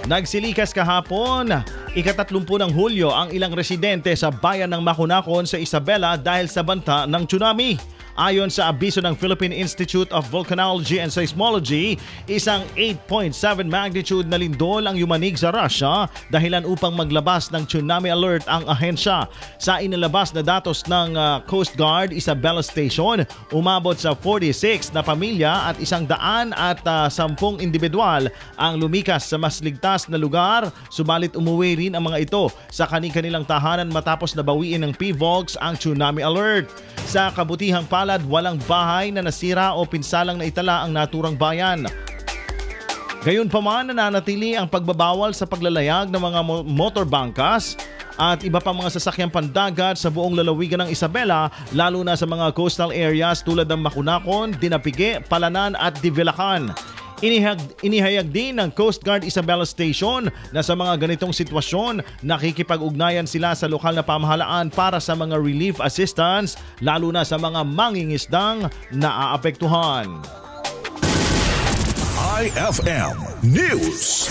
Nagsilikas kahapon, ika-30 ng Hulyo ang ilang residente sa bayan ng Makunakon sa Isabela dahil sa banta ng tsunami. Ayon sa abiso ng Philippine Institute of Volcanology and Seismology, isang 8.7 magnitude na lindol ang yumanig sa Russia dahilan upang maglabas ng tsunami alert ang ahensya. Sa inilabas na datos ng Coast Guard Isabela Station, umabot sa 46 na pamilya at 110 individual ang lumikas sa mas ligtas na lugar, subalit umuwi rin ang mga ito sa kani-kanilang tahanan matapos nabawiin ng PVOLCS ang tsunami alert. Sa kabutihang palad, walang bahay na nasira o pinsalang naitala ang naturang bayan. Gayunpaman, nananatili ang pagbabawal sa paglalayag ng mga motorbangkas at iba pa mga sasakyang pandagat sa buong lalawigan ng Isabela, lalo na sa mga coastal areas tulad ng Makunakon, Dinapigue, Palanan at Divilacan. Inihayag din ng Coast Guard Isabela Station na sa mga ganitong sitwasyon, nakikipag-ugnayan sila sa lokal na pamahalaan para sa mga relief assistance, lalo na sa mga mangingisdang naaapektuhan. IFM News.